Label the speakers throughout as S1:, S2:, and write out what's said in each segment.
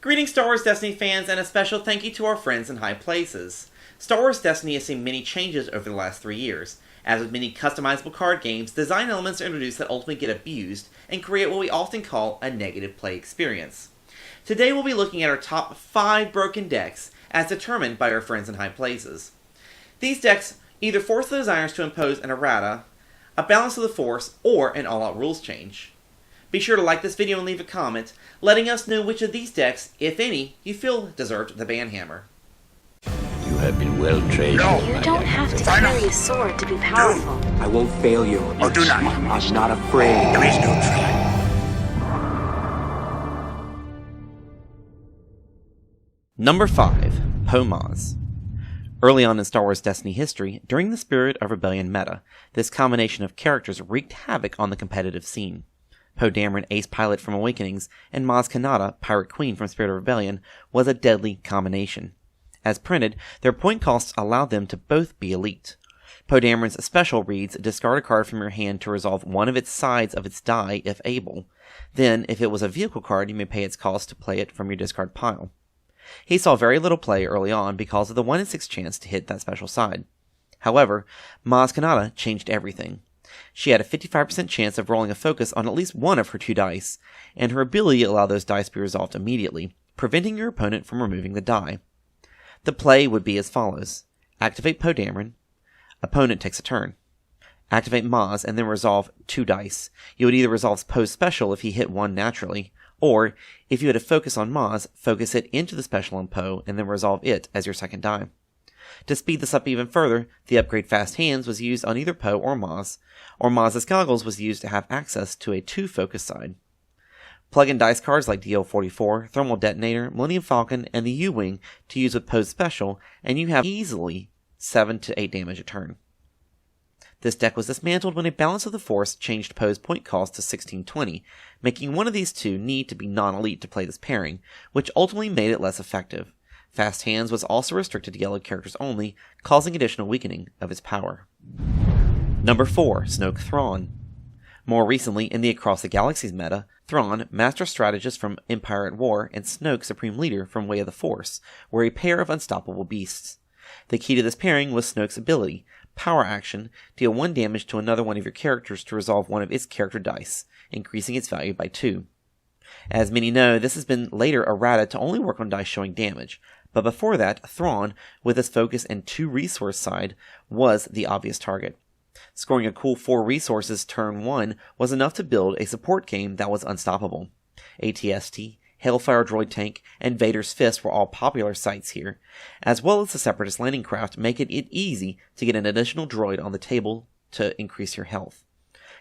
S1: Greetings Star Wars Destiny fans, and a special thank you to our friends in high places. Star Wars Destiny has seen many changes over the last 3 years. As with many customizable card games, design elements are introduced that ultimately get abused and create what we often call a negative play experience. Today we'll be looking at our top 5 broken decks as determined by our friends in high places. These decks either force the designers to impose an errata, a balance of the Force, or an all-out rules change. Be sure to like this video and leave a comment, letting us know which of these decks, if any, you feel deserved the banhammer.
S2: You have been well trained.
S3: No.
S4: You don't have to carry a sword to be powerful.
S3: I won't fail you. Oh, do not. I'm not afraid. There is no try.
S1: Number 5. Pomaz. Early on in Star Wars Destiny history, during the Spirit of Rebellion meta, this combination of characters wreaked havoc on the competitive scene. Poe Dameron, Ace Pilot from Awakenings, and Maz Kanata, Pirate Queen from Spirit of Rebellion, was a deadly combination. As printed, their point costs allowed them to both be elite. Poe Dameron's special reads, discard a card from your hand to resolve one of its sides of its die if able. Then, if it was a vehicle card, you may pay its cost to play it from your discard pile. He saw very little play early on because of the 1 in 6 chance to hit that special side. However, Maz Kanata changed everything. She had a 55% chance of rolling a focus on at least one of her 2 dice, and her ability allowed those dice to be resolved immediately, preventing your opponent from removing the die. The play would be as follows. Activate Poe Dameron. Opponent takes a turn. Activate Maz and then resolve 2 dice. You would either resolve Poe's special if he hit 1 naturally, or, if you had a focus on Maz, focus it into the special on Poe and then resolve it as your second die. To speed this up even further, the upgrade Fast Hands was used on either Poe or Maz's Goggles was used to have access to a 2 focus side. Plug in dice cards like DL-44, Thermal Detonator, Millennium Falcon, and the U-Wing to use with Poe's special, and you have easily 7 to 8 damage a turn. This deck was dismantled when a balance of the Force changed Poe's point cost to 1620, making one of these 2 need to be non-elite to play this pairing, which ultimately made it less effective. Fast Hands was also restricted to yellow characters only, causing additional weakening of its power. Number 4. Snoke Thrawn. More recently, in the Across the Galaxies meta, Thrawn, Master Strategist from Empire at War, and Snoke, Supreme Leader from Way of the Force, were a pair of unstoppable beasts. The key to this pairing was Snoke's ability, Power Action, deal 1 damage to another one of your characters to resolve one of its character dice, increasing its value by 2. As many know, this has been later errata to only work on dice showing damage, but before that, Thrawn, with his focus and 2 resource side, was the obvious target. Scoring a cool 4 resources turn 1 was enough to build a support game that was unstoppable. ATST, Hailfire Droid Tank, and Vader's Fist were all popular sites here, as well as the Separatist Landing Craft, making it easy to get an additional droid on the table to increase your health.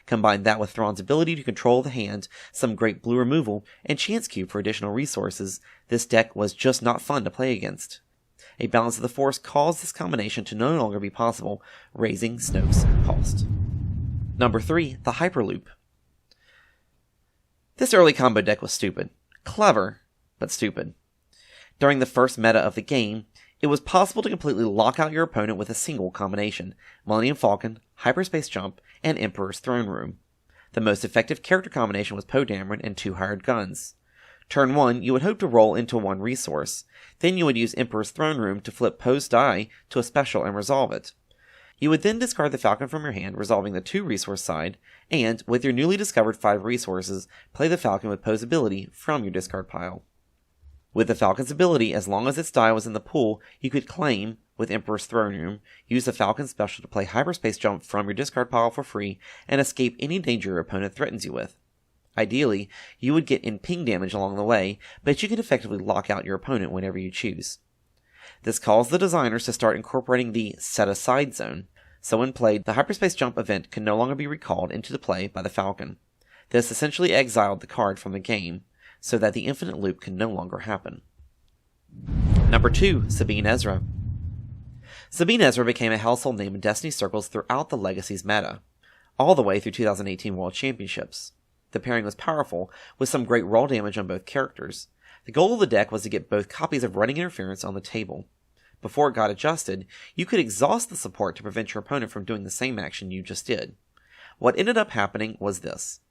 S1: Combine that with Thrawn's ability to control the hand, some great blue removal, and Chance Cube for additional resources, this deck was just not fun to play against. A balance of the Force caused this combination to no longer be possible, raising Snoke's cost. Number 3. The Hyperloop. This early combo deck was stupid. Clever, but stupid. During the first meta of the game, it was possible to completely lock out your opponent with a single combination: Millennium Falcon, Hyperspace Jump, and Emperor's Throne Room. The most effective character combination was Poe Dameron and 2 hired guns. Turn 1, you would hope to roll into 1 resource. Then you would use Emperor's Throne Room to flip Poe's die to a special and resolve it. You would then discard the Falcon from your hand, resolving the 2 resource side, and, with your newly discovered 5 resources, play the Falcon with Poe's ability from your discard pile. With the Falcon's ability, as long as its die was in the pool, you could claim, with Emperor's Throne Room, use the Falcon special to play Hyperspace Jump from your discard pile for free, and escape any danger your opponent threatens you with. Ideally, you would get in ping damage along the way, but you can effectively lock out your opponent whenever you choose. This caused the designers to start incorporating the set-aside zone, so when played, the Hyperspace Jump event could no longer be recalled into the play by the Falcon. This essentially exiled the card from the game, so that the infinite loop can no longer happen. Number 2. Sabine Ezra. Sabine Ezra became a household name in Destiny circles throughout the Legacies meta, all the way through 2018 World Championships. The pairing was powerful, with some great raw damage on both characters. The goal of the deck was to get both copies of Running Interference on the table. Before it got adjusted, you could exhaust the support to prevent your opponent from doing the same action you just did. What ended up happening was this.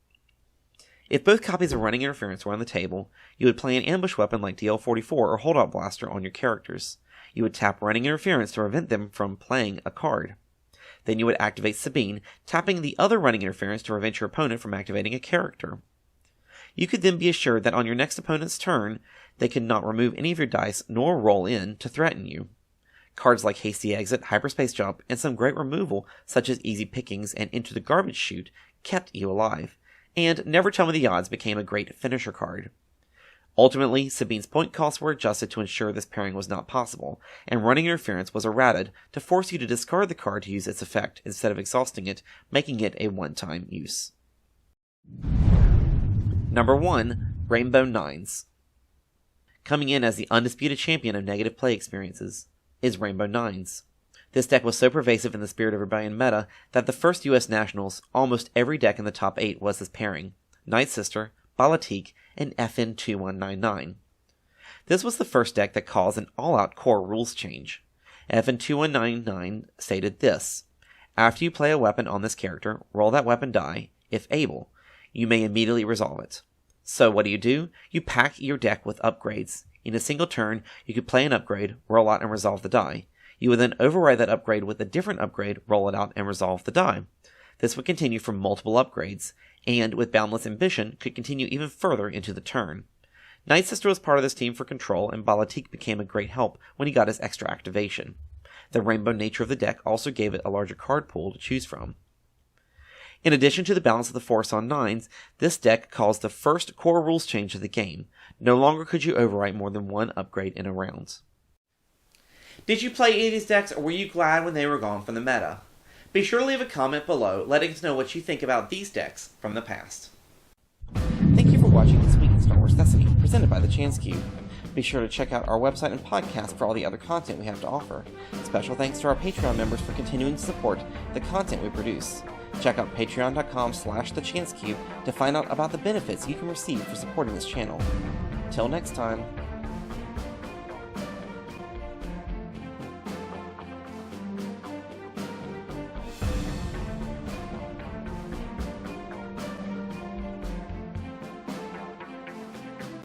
S1: If both copies of Running Interference were on the table, you would play an ambush weapon like DL-44 or Holdout Blaster on your characters. You would tap Running Interference to prevent them from playing a card. Then you would activate Sabine, tapping the other Running Interference to prevent your opponent from activating a character. You could then be assured that on your next opponent's turn, they could not remove any of your dice nor roll in to threaten you. Cards like Hasty Exit, Hyperspace Jump, and some great removal such as Easy Pickings and Into the Garbage Chute kept you alive, and Never Tell Me the Odds became a great finisher card. Ultimately, Sabine's point costs were adjusted to ensure this pairing was not possible, and Running Interference was errated to force you to discard the card to use its effect instead of exhausting it, making it a one-time use. Number 1. Rainbow Nines. Coming in as the undisputed champion of negative play experiences is Rainbow Nines. This deck was so pervasive in the Spirit of Rebellion meta that the first US Nationals, almost every deck in the top 8 was this pairing: Night Sister, Balatik, and FN2199. This was the first deck that caused an all-out core rules change. FN2199 stated this: after you play a weapon on this character, roll that weapon die, if able. You may immediately resolve it. So what do? You pack your deck with upgrades. In a single turn, you could play an upgrade, roll out and resolve the die. You would then override that upgrade with a different upgrade, roll it out, and resolve the die. This would continue for multiple upgrades, and with Boundless Ambition, could continue even further into the turn. Night Sister was part of this team for control, and Balatik became a great help when he got his extra activation. The rainbow nature of the deck also gave it a larger card pool to choose from. In addition to the balance of the force on 9s, this deck caused the first core rules change of the game. No longer could you overwrite more than one upgrade in a round. Did you play any of these decks, or were you glad when they were gone from the meta? Be sure to leave a comment below letting us know what you think about these decks from the past. Thank you for watching This Week in Star Wars Destiny, presented by the Chance Cube. Be sure to check out our website and podcast for all the other content we have to offer. Special thanks to our Patreon members for continuing to support the content we produce. Check out patreon.com/thechancecube to find out about the benefits you can receive for supporting this channel. Till next time.